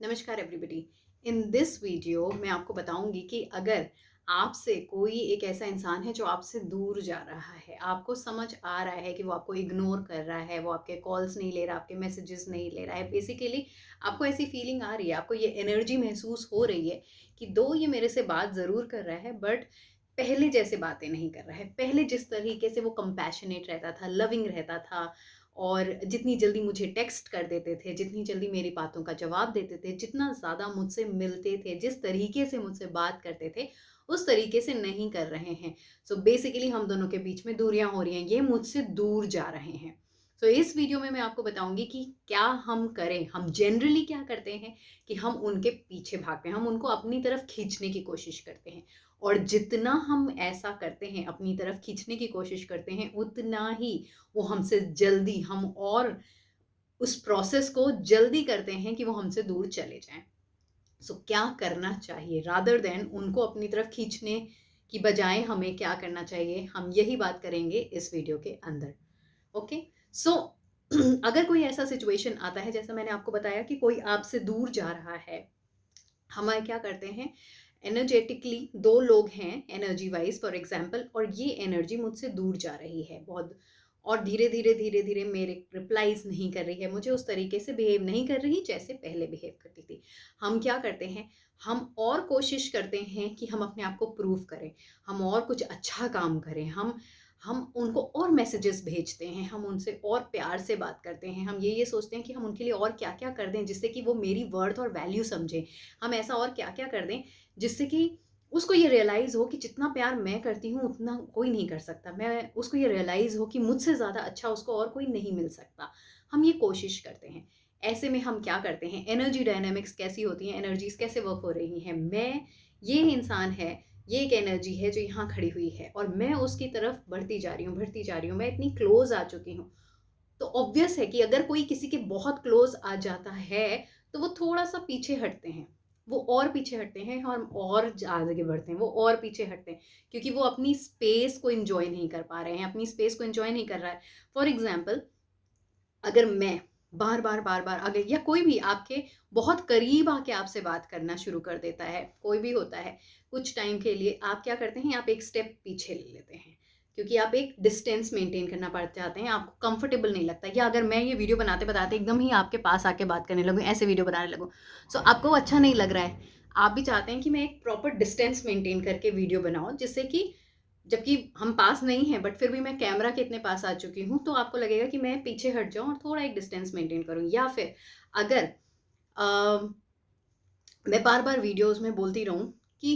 नमस्कार everybody. In this video मैं आपको बताऊंगी कि अगर आपसे कोई एक ऐसा इंसान है जो आपसे दूर जा रहा है, आपको समझ आ रहा है कि वो आपको इग्नोर कर रहा है, वो आपके कॉल्स नहीं ले रहा, आपके मैसेजेस नहीं ले रहा है, बेसिकली आपको ऐसी फीलिंग आ रही है, आपको ये एनर्जी महसूस हो रही है कि दो ये मेरे से बात ज़रूर कर रहा है बट पहले जैसे बातें नहीं कर रहा है। पहले जिस तरीके से वो कंपैशनेट रहता था, लविंग रहता था और जितनी जल्दी मुझे टेक्स्ट कर देते थे, जितनी जल्दी मेरी बातों का जवाब देते थे, जितना ज़्यादा मुझसे मिलते थे, जिस तरीके से मुझसे बात करते थे, उस तरीके से नहीं कर रहे हैं। सो बेसिकली हम दोनों के बीच में दूरियां हो रही हैं, ये मुझसे दूर जा रहे हैं। सो इस वीडियो में मैं आपको बताऊंगी कि क्या हम करें। हम जनरली क्या करते हैं कि हम उनके पीछे भागते हैं, हम उनको अपनी तरफ खींचने की कोशिश करते हैं, और जितना हम ऐसा करते हैं, अपनी तरफ खींचने की कोशिश करते हैं, उतना ही वो हमसे जल्दी, हम और उस प्रोसेस को जल्दी करते हैं कि वो हमसे दूर चले जाएं। सो क्या करना चाहिए रादर देन उनको अपनी तरफ खींचने की बजाय हमें क्या करना चाहिए, हम यही बात करेंगे इस वीडियो के अंदर। ओके। सो अगर कोई ऐसा सिचुएशन आता है, जैसा मैंने आपको बताया कि कोई आपसे दूर जा रहा है, हमारे क्या करते हैं, एनर्जेटिकली दो लोग हैं एनर्जी वाइज फॉर एग्जांपल, और ये एनर्जी मुझसे दूर जा रही है बहुत, और धीरे धीरे मेरे रिप्लाईज नहीं कर रही है, मुझे उस तरीके से बिहेव नहीं कर रही जैसे पहले बिहेव करती थी। हम क्या करते हैं, हम और कोशिश करते हैं कि हम अपने आप को प्रूव करें, हम और कुछ अच्छा काम करें, हम उनको और मैसेजेस भेजते हैं, हम उनसे और प्यार से बात करते हैं, हम ये सोचते हैं कि हम उनके लिए और क्या क्या कर दें जिससे कि वो मेरी वर्थ और वैल्यू समझें, हम ऐसा और क्या क्या कर दें जिससे कि उसको ये रियलाइज हो कि जितना प्यार मैं करती हूँ उतना कोई नहीं कर सकता, मैं उसको ये रियलाइज हो कि मुझसे ज़्यादा अच्छा उसको और कोई नहीं मिल सकता। हम ये कोशिश करते हैं। ऐसे में हम क्या करते हैं, एनर्जी डायनामिक्स कैसी होती हैं, एनर्जीज कैसे वर्क हो रही हैं, मैं, ये इंसान है, ये एक एनर्जी है जो यहाँ खड़ी हुई है और मैं उसकी तरफ बढ़ती जा रही हूँ, बढ़ती जा रही हूँ, मैं इतनी क्लोज आ चुकी हूँ। तो ऑब्वियस है कि अगर कोई किसी के बहुत क्लोज आ जाता है तो वो थोड़ा सा पीछे हटते हैं, वो और पीछे हटते हैं और आगे बढ़ते हैं, वो और पीछे हटते हैं, क्योंकि वो अपनी स्पेस को एंजॉय नहीं कर पा रहे हैं, अपनी स्पेस को एंजॉय नहीं कर रहा है। फॉर एग्जाम्पल, अगर मैं बार बार अगर या कोई भी आपके बहुत करीब आके आपसे बात करना शुरू कर देता है, कोई भी होता है, कुछ टाइम के लिए आप क्या करते हैं, आप एक स्टेप पीछे ले लेते हैं, क्योंकि आप एक डिस्टेंस मेंटेन करना पड़ जाते हैं, आपको कंफर्टेबल नहीं लगता। या अगर मैं ये वीडियो बनाते बताते एकदम ही आपके पास आके बात करने लगूँ, ऐसे वीडियो बनाने लगूँ, सो आपको अच्छा नहीं लग रहा है, आप भी चाहते हैं कि मैं एक प्रॉपर डिस्टेंस मेंटेन करके वीडियो बनाऊँ, जिससे कि जबकि हम पास नहीं हैं बट फिर भी मैं कैमरा के इतने पास आ चुकी हूँ, तो आपको लगेगा कि मैं पीछे हट जाऊँ और थोड़ा एक डिस्टेंस मेंटेन करूँ। या फिर अगर मैं बार बार वीडियोस में बोलती रहूँ कि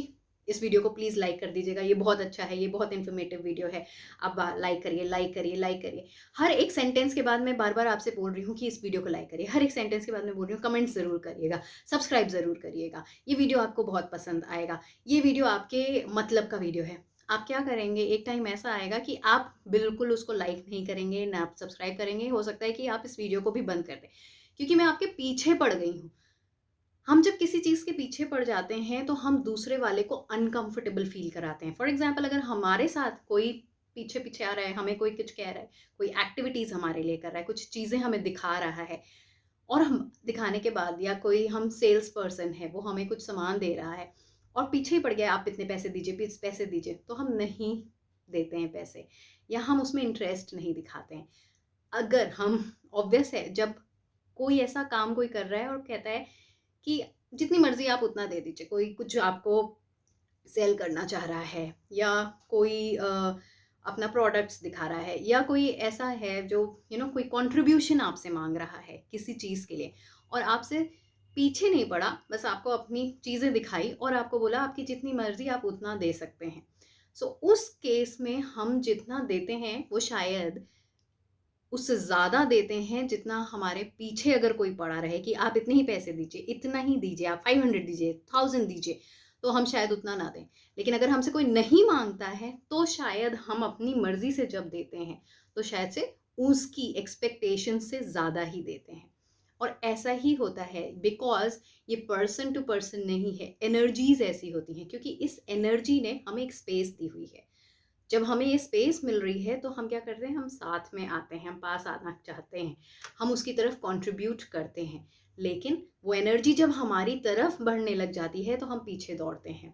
इस वीडियो को प्लीज़ लाइक कर दीजिएगा, ये बहुत अच्छा है, ये बहुत इन्फॉर्मेटिव वीडियो है, आप लाइक करिए, लाइक करिए, लाइक करिए। हर एक सेंटेंस के बाद मैं बार बार आपसे बोल रही हूँ कि इस वीडियो को लाइक करिए, हर एक सेंटेंस के बाद मैं बोल रही हूँ कमेंट ज़रूर करिएगा, सब्सक्राइब ज़रूर करिएगा, ये वीडियो आपको बहुत पसंद आएगा, ये वीडियो आपके मतलब का वीडियो है। आप क्या करेंगे, एक टाइम ऐसा आएगा कि आप बिल्कुल उसको लाइक नहीं करेंगे, ना आप सब्सक्राइब करेंगे, हो सकता है कि आप इस वीडियो को भी बंद कर दें, क्योंकि मैं आपके पीछे पड़ गई हूँ। हम जब किसी चीज़ के पीछे पड़ जाते हैं तो हम दूसरे वाले को अनकंफर्टेबल फील कराते हैं। फॉर एग्जाम्पल, अगर हमारे साथ कोई पीछे पीछे आ रहा है, हमें कोई कुछ कह रहा है, कोई एक्टिविटीज़ हमारे लिए कर रहा है, कुछ चीज़ें हमें दिखा रहा है, और हम दिखाने के बाद, या कोई हम सेल्स पर्सन है, वो हमें कुछ सामान दे रहा है और पीछे ही पड़ गया, आप इतने पैसे दीजिए, पैसे दीजिए, तो हम नहीं देते हैं पैसे, या हम उसमें इंटरेस्ट नहीं दिखाते हैं। अगर हम, ऑब्वियस है, जब कोई ऐसा काम कोई कर रहा है और कहता है कि जितनी मर्ज़ी आप उतना दे दीजिए, कोई कुछ आपको सेल करना चाह रहा है, या कोई अपना प्रोडक्ट्स दिखा रहा है, या कोई ऐसा है जो कोई कंट्रीब्यूशन आपसे मांग रहा है किसी चीज़ के लिए, और आपसे पीछे नहीं पड़ा, बस आपको अपनी चीज़ें दिखाई और आपको बोला आपकी जितनी मर्ज़ी आप उतना दे सकते हैं। सो उस केस में हम जितना देते हैं वो शायद उससे ज़्यादा देते हैं जितना हमारे पीछे अगर कोई पड़ा रहे कि आप इतने ही पैसे दीजिए, इतना ही दीजिए, आप 500 दीजिए, 1000 दीजिए, तो हम शायद उतना ना दें। लेकिन अगर हमसे कोई नहीं मांगता है तो शायद हम अपनी मर्जी से जब देते हैं तो शायद से उसकी एक्सपेक्टेशन से ज़्यादा ही देते हैं। और ऐसा ही होता है बिकॉज ये पर्सन टू पर्सन नहीं है, एनर्जीज ऐसी होती हैं, क्योंकि इस एनर्जी ने हमें एक स्पेस दी हुई है। जब हमें ये स्पेस मिल रही है तो हम क्या करते हैं, हम साथ में आते हैं, हम पास आना चाहते हैं, हम उसकी तरफ कंट्रीब्यूट करते हैं। लेकिन वो एनर्जी जब हमारी तरफ बढ़ने लग जाती है तो हम पीछे दौड़ते हैं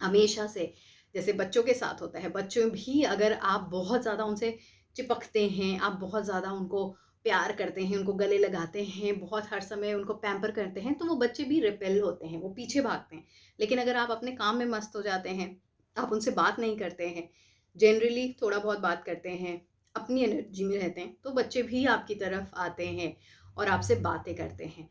हमेशा से। जैसे बच्चों के साथ होता है, बच्चों भी अगर आप बहुत ज़्यादा उनसे चिपकते हैं, आप बहुत ज़्यादा उनको प्यार करते हैं, उनको गले लगाते हैं, बहुत हर समय उनको पैम्पर करते हैं, तो वो बच्चे भी रिपेल होते हैं, वो पीछे भागते हैं। लेकिन अगर आप अपने काम में मस्त हो जाते हैं, आप उनसे बात नहीं करते हैं, जनरली थोड़ा बहुत बात करते हैं, अपनी एनर्जी में रहते हैं, तो बच्चे भी आपकी तरफ आते हैं और आपसे बातें करते हैं।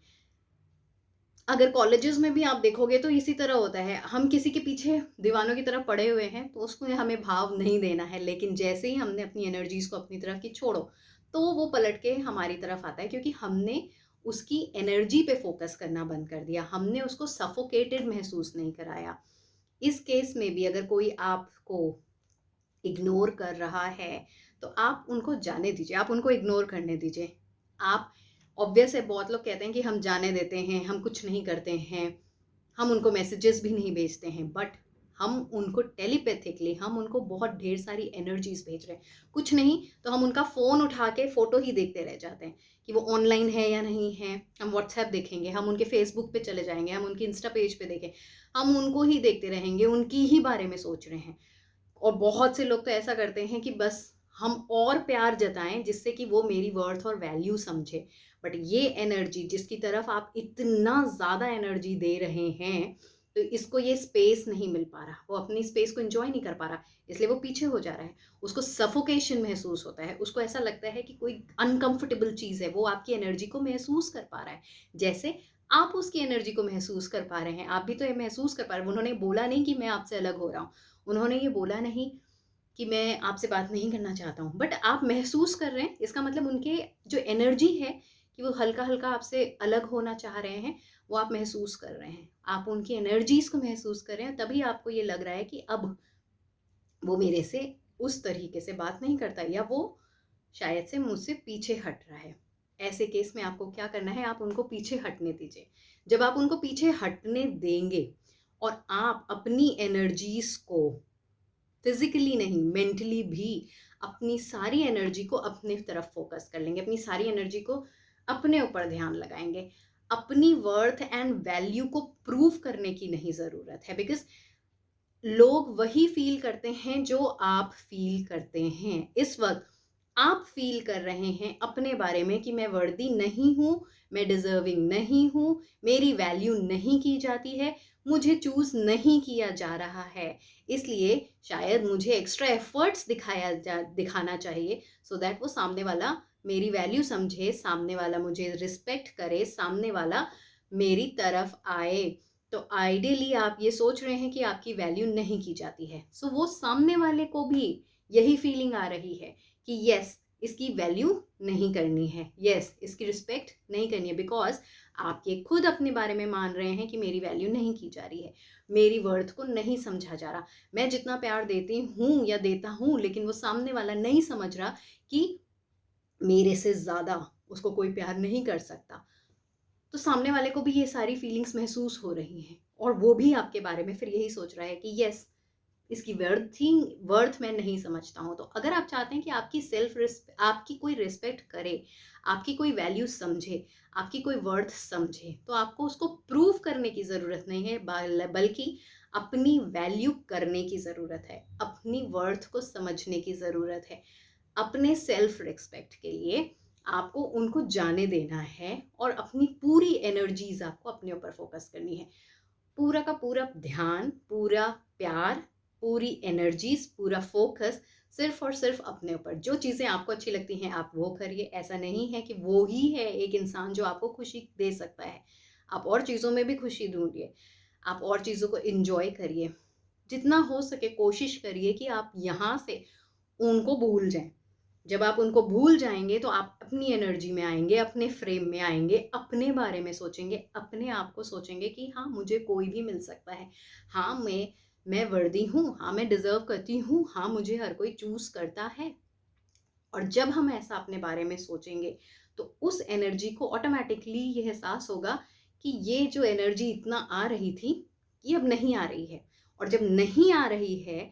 अगर कॉलेजेस में भी आप देखोगे तो इसी तरह होता है, हम किसी के पीछे दीवानों की तरफ पड़े हुए हैं तो उसको हमें भाव नहीं देना है, लेकिन जैसे ही हमने अपनी एनर्जीज को अपनी तरफ की छोड़ो तो वो पलट के हमारी तरफ आता है, क्योंकि हमने उसकी एनर्जी पे फोकस करना बंद कर दिया, हमने उसको सफोकेटेड महसूस नहीं कराया। इस केस में भी अगर कोई आपको इग्नोर कर रहा है तो आप उनको जाने दीजिए, आप उनको इग्नोर करने दीजिए। आप ऑब्वियस है, बहुत लोग कहते हैं कि हम जाने देते हैं, हम कुछ नहीं करते हैं, हम उनको मैसेजेस भी नहीं भेजते हैं, बट हम उनको टेलीपैथिकली हम उनको बहुत ढेर सारी एनर्जीज भेज रहे हैं। कुछ नहीं तो हम उनका फ़ोन उठा के फ़ोटो ही देखते रह जाते हैं कि वो ऑनलाइन है या नहीं है। हम व्हाट्सएप देखेंगे, हम उनके फेसबुक पे चले जाएंगे, हम उनके इंस्टा पेज पे देखें, हम उनको ही देखते रहेंगे, उनकी ही बारे में सोच रहे हैं। और बहुत से लोग तो ऐसा करते हैं कि बस हम और प्यार जताएं जिससे कि वो मेरी वर्थ और वैल्यू समझे। बट ये एनर्जी जिसकी तरफ आप इतना ज़्यादा एनर्जी दे रहे हैं, तो इसको ये स्पेस नहीं मिल पा रहा, वो अपनी स्पेस को एंजॉय नहीं कर पा रहा, इसलिए वो पीछे हो जा रहा है। उसको सफोकेशन महसूस होता है, उसको ऐसा लगता है कि कोई अनकंफर्टेबल चीज़ है, वो आपकी एनर्जी को महसूस कर पा रहा है, जैसे आप उसकी एनर्जी को महसूस कर पा रहे हैं। आप भी तो ये महसूस कर पा रहे हैं। उन्होंने बोला नहीं कि मैं आपसे अलग हो रहा हूँ, उन्होंने ये बोला नहीं कि मैं आपसे बात नहीं करना चाहता हूँ, बट आप महसूस कर रहे हैं, इसका मतलब उनके जो एनर्जी है कि वो हल्का हल्का आपसे अलग होना चाह रहे हैं, वो आप महसूस कर रहे हैं, आप उनकी एनर्जीज को महसूस कर रहे हैं, तभी आपको ये लग रहा है कि अब वो मेरे से उस तरीके से बात नहीं करता, या वो शायद से मुझसे पीछे हट रहा है। ऐसे केस में आपको क्या करना है, आप उनको पीछे हटने दीजिए। जब आप उनको पीछे हटने देंगे और आप अपनी एनर्जीज को फिजिकली नहीं, मेंटली भी अपनी सारी एनर्जी को अपने तरफ फोकस कर लेंगे, अपनी सारी एनर्जी को अपने ऊपर ध्यान लगाएंगे। अपनी वर्थ एंड वैल्यू को प्रूव करने की नहीं ज़रूरत है, बिकॉज लोग वही फील करते हैं जो आप फील करते हैं। इस वक्त आप फील कर रहे हैं अपने बारे में कि मैं वर्दी नहीं हूँ, मैं डिजर्विंग नहीं हूँ, मेरी वैल्यू नहीं की जाती है, मुझे चूज नहीं किया जा रहा है, इसलिए शायद मुझे एक्स्ट्रा एफर्ट्स दिखाना चाहिए, सो दैट वो सामने वाला मेरी वैल्यू समझे, सामने वाला मुझे रिस्पेक्ट करे, सामने वाला मेरी तरफ आए। तो आइडियली आप ये सोच रहे हैं कि आपकी वैल्यू नहीं की जाती है, सो वो सामने वाले को भी यही फीलिंग आ रही है कि यस, इसकी वैल्यू नहीं करनी है, यस, इसकी रिस्पेक्ट नहीं करनी है, बिकॉज आप ये खुद अपने बारे में मान रहे हैं कि मेरी वैल्यू नहीं की जा रही है, मेरी वर्थ को नहीं समझा जा रहा। मैं जितना प्यार देती हूँ या देता हूँ, लेकिन वो सामने वाला नहीं समझ रहा कि मेरे से ज़्यादा उसको कोई प्यार नहीं कर सकता। तो सामने वाले को भी ये सारी फीलिंग्स महसूस हो रही हैं, और वो भी आपके बारे में फिर यही सोच रहा है कि यस, इसकी वर्थ मैं नहीं समझता हूँ। तो अगर आप चाहते हैं कि आपकी कोई रिस्पेक्ट करे, आपकी कोई वैल्यू समझे, आपकी कोई वर्थ समझे, तो आपको उसको प्रूव करने की ज़रूरत नहीं है, बल्कि अपनी वैल्यू करने की ज़रूरत है, अपनी वर्थ को समझने की ज़रूरत है। अपने सेल्फ रिस्पेक्ट के लिए आपको उनको जाने देना है और अपनी पूरी एनर्जीज आपको अपने ऊपर फोकस करनी है। पूरा का पूरा ध्यान, पूरा प्यार, पूरी एनर्जीज, पूरा फोकस सिर्फ और सिर्फ अपने ऊपर। जो चीज़ें आपको अच्छी लगती हैं आप वो करिए। ऐसा नहीं है कि वो ही है एक इंसान जो आपको खुशी दे सकता है। आप और चीज़ों में भी खुशी ढूंढिए, आप और चीज़ों को इंजॉय करिए। जितना हो सके कोशिश करिए कि आप यहाँ से उनको भूल जाएं। जब आप उनको भूल जाएंगे तो आप अपनी एनर्जी में आएंगे, अपने फ्रेम में आएंगे, अपने बारे में सोचेंगे, अपने आप को सोचेंगे कि हाँ, मुझे कोई भी मिल सकता है, हाँ, मैं वर्दी हूँ, हाँ, मैं डिजर्व करती हूँ, हाँ, मुझे हर कोई चूज करता है। और जब हम ऐसा अपने बारे में सोचेंगे तो उस एनर्जी को ऑटोमेटिकली ये एहसास होगा कि ये जो एनर्जी इतना आ रही थी, ये अब नहीं आ रही है। और जब नहीं आ रही है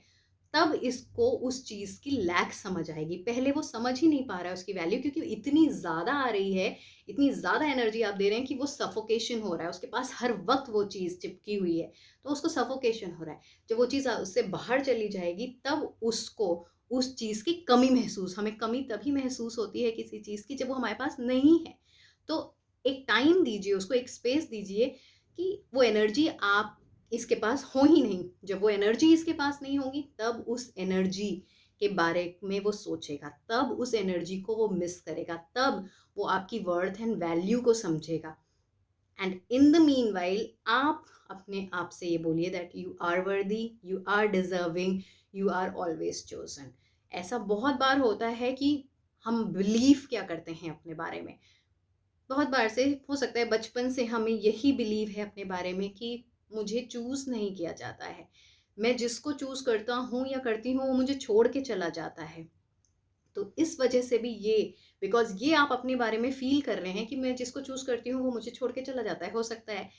तब इसको उस चीज़ की लैक समझ आएगी। पहले वो समझ ही नहीं पा रहा है उसकी वैल्यू, क्योंकि इतनी ज़्यादा आ रही है, इतनी ज़्यादा एनर्जी आप दे रहे हैं कि वो सफोकेशन हो रहा है। उसके पास हर वक़्त वो चीज़ चिपकी हुई है, तो उसको सफोकेशन हो रहा है। जब वो चीज़ उससे बाहर चली जाएगी, तब उसको उस चीज़ की कमी महसूस, हमें कमी तभी महसूस होती है किसी चीज़ की जब वो हमारे पास नहीं है। तो एक टाइम दीजिए उसको, एक स्पेस दीजिए कि वो एनर्जी आप इसके पास हो ही नहीं। जब वो एनर्जी इसके पास नहीं होगी, तब उस एनर्जी के बारे में वो सोचेगा, तब उस एनर्जी को वो मिस करेगा, तब वो आपकी वर्थ एंड वैल्यू को समझेगा। एंड इन द मीनवाइल आप अपने आप से ये बोलिए that you are worthy, you are deserving, you are always chosen. ऐसा बहुत बार होता है कि हम बिलीव क्या करते हैं अपने बारे में, बहुत बार से हो सकता है बचपन से हमें यही बिलीव है अपने बारे में कि मुझे चूज नहीं किया जाता है, मैं जिसको चूज करता हूँ या करती हूँ वो मुझे छोड़ के चला जाता है। तो इस वजह से भी ये, बिकॉज ये आप अपने बारे में फील कर रहे हैं कि मैं जिसको चूज करती हूँ वो मुझे छोड़ के चला जाता है। हो सकता है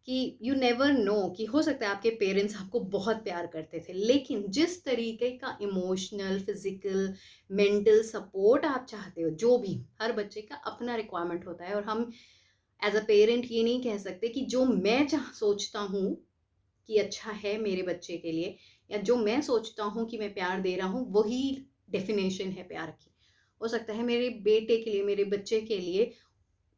कि यू नेवर नो, कि हो सकता है आपके पेरेंट्स आपको बहुत प्यार करते थे, लेकिन जिस तरीके का इमोशनल, फिजिकल, मेंटल सपोर्ट आप चाहते हो, जो भी, हर बच्चे का अपना रिक्वायरमेंट होता है। और हम एज अ पेरेंट ये नहीं कह सकते कि जो मैं सोचता हूँ कि अच्छा है मेरे बच्चे के लिए, या जो मैं सोचता हूँ कि मैं प्यार दे रहा हूँ, वही डेफिनेशन है प्यार की। हो सकता है मेरे बेटे के लिए, मेरे बच्चे के लिए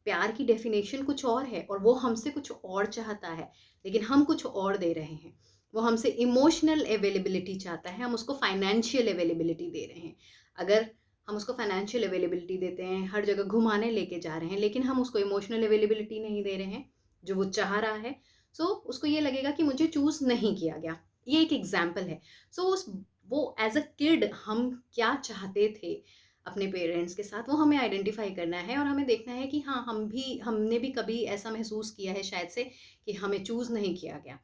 प्यार की डेफिनेशन कुछ और है और वो हमसे कुछ और चाहता है, लेकिन हम कुछ और दे रहे हैं। वो हमसे इमोशनल अवेलेबिलिटी चाहता है, हम उसको फाइनेंशियल अवेलेबिलिटी दे रहे हैं। अगर हम उसको फाइनेंशियल अवेलेबिलिटी देते हैं, हर जगह घुमाने लेके जा रहे हैं, लेकिन हम उसको इमोशनल अवेलेबिलिटी नहीं दे रहे हैं जो वो चाह रहा है, सो उसको ये लगेगा कि मुझे चूज नहीं किया गया। ये एक एग्जाम्पल है। सो उस वो एज अ किड हम क्या चाहते थे अपने पेरेंट्स के साथ, वो हमें आइडेंटिफाई करना है और हमें देखना है कि हाँ, हमने भी कभी ऐसा महसूस किया है शायद से कि हमें चूज नहीं किया गया।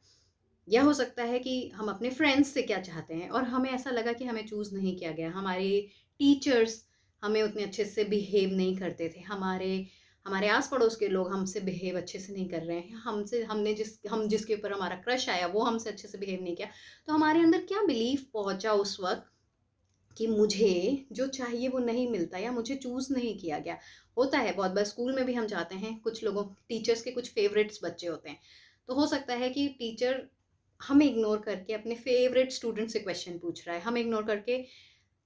या हो सकता है कि हम अपने फ्रेंड्स से क्या चाहते हैं और हमें ऐसा लगा कि हमें चूज नहीं किया गया। हमारे टीचर्स हमें उतने अच्छे से बिहेव नहीं करते थे, हमारे हमारे आस पड़ोस के लोग हमसे बिहेव अच्छे से नहीं कर रहे हैं, हम जिसके ऊपर हमारा क्रश आया वो हमसे अच्छे से बिहेव नहीं किया। तो हमारे अंदर क्या बिलीफ पहुंचा उस वक्त कि मुझे जो चाहिए वो नहीं मिलता या मुझे चूज नहीं किया गया। होता है बहुत बार, स्कूल में भी हम जाते हैं, कुछ लोगों, टीचर्स के कुछ फेवरेट्स बच्चे होते हैं। तो हो सकता है कि टीचर हमें इग्नोर करके अपने फेवरेट स्टूडेंट से क्वेश्चन पूछ रहा है, हमें इग्नोर करके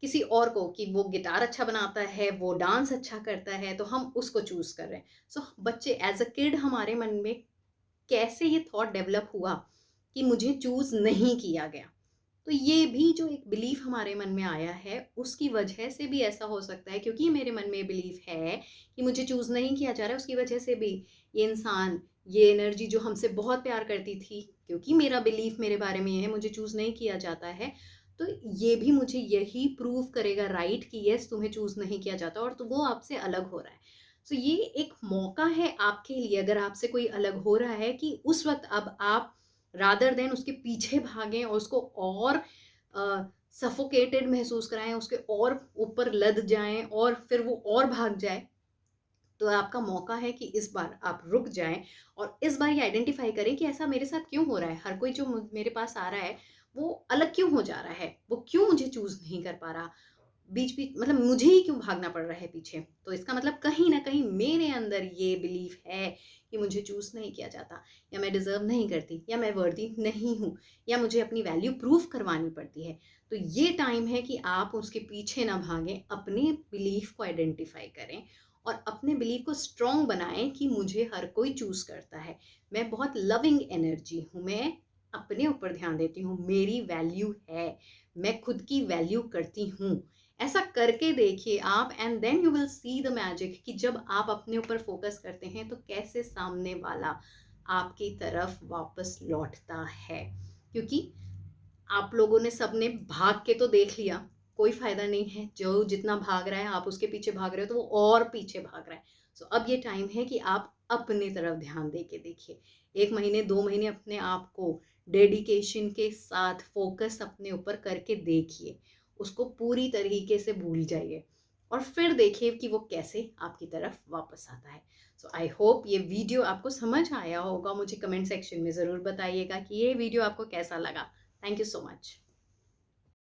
किसी और को, कि वो गिटार अच्छा बनाता है, वो डांस अच्छा करता है, तो हम उसको चूज कर रहे हैं। सो बच्चे एज अ किड हमारे मन में कैसे ये थॉट डेवलप हुआ कि मुझे चूज नहीं किया गया। तो ये भी जो एक बिलीफ हमारे मन में आया है, उसकी वजह से भी ऐसा हो सकता है, क्योंकि मेरे मन में बिलीफ है कि मुझे चूज नहीं किया जा रहा है, उसकी वजह से भी ये इंसान, ये एनर्जी जो हमसे बहुत प्यार करती थी, क्योंकि मेरा बिलीफ मेरे बारे में ये है मुझे चूज नहीं किया जाता है, तो ये भी मुझे यही प्रूव करेगा राइट कि यस, तुम्हें चूज नहीं किया जाता और तो वो आपसे अलग हो रहा है। तो ये एक मौका है आपके लिए, अगर आपसे कोई अलग हो रहा है, कि उस वक्त अब आप रादर देन उसके पीछे भागें और उसको और सफोकेटेड महसूस कराएं, उसके और ऊपर लद जाएं और फिर वो और भाग जाए, तो आपका मौका है कि इस बार आप रुक जाएं और इस बार ये आइडेंटिफाई करें कि ऐसा मेरे साथ क्यों हो रहा है। हर कोई जो मेरे पास आ रहा है वो अलग क्यों हो जा रहा है, वो क्यों मुझे चूज नहीं कर पा रहा, बीच बीच मतलब मुझे ही क्यों भागना पड़ रहा है पीछे। तो इसका मतलब कहीं ना कहीं मेरे अंदर ये बिलीफ है कि मुझे चूज नहीं किया जाता, या मैं डिजर्व नहीं करती, या मैं वर्दी नहीं हूँ, या मुझे अपनी वैल्यू प्रूफ करवानी पड़ती है। तो ये टाइम है कि आप उसके पीछे ना भागें, अपने बिलीफ को आइडेंटिफाई करें और अपने बिलीफ को स्ट्रॉन्ग बनाएं कि मुझे हर कोई चूज करता है, मैं बहुत लविंग एनर्जी हूँ, मैं अपने ऊपर ध्यान देती हूँ, मेरी वैल्यू है, मैं खुद की वैल्यू करती हूँ। ऐसा करके देखिए आप, and then you will see the magic, कि जब आप अपने ऊपर फोकस करते हैं तो कैसे सामने वाला आपकी तरफ वापस लौटता है। क्योंकि आप लोगों ने, सबने भाग के तो देख लिया, कोई फायदा नहीं है, जो जितना भाग रहा है आप उसके पीछे भाग रहे हो तो वो और पीछे भाग रहा है। सो अब ये टाइम है कि आप अपनी तरफ ध्यान दे के देखिए, 1 महीने 2 महीने अपने आप को डेडिकेशन के साथ फोकस अपने ऊपर करके देखिए, उसको पूरी तरीके से भूल जाइए और फिर देखिए कि वो कैसे आपकी तरफ वापस आता है। सो आई होप ये वीडियो आपको समझ आया होगा। मुझे कमेंट सेक्शन में ज़रूर बताइएगा कि ये वीडियो आपको कैसा लगा। Thank you so much.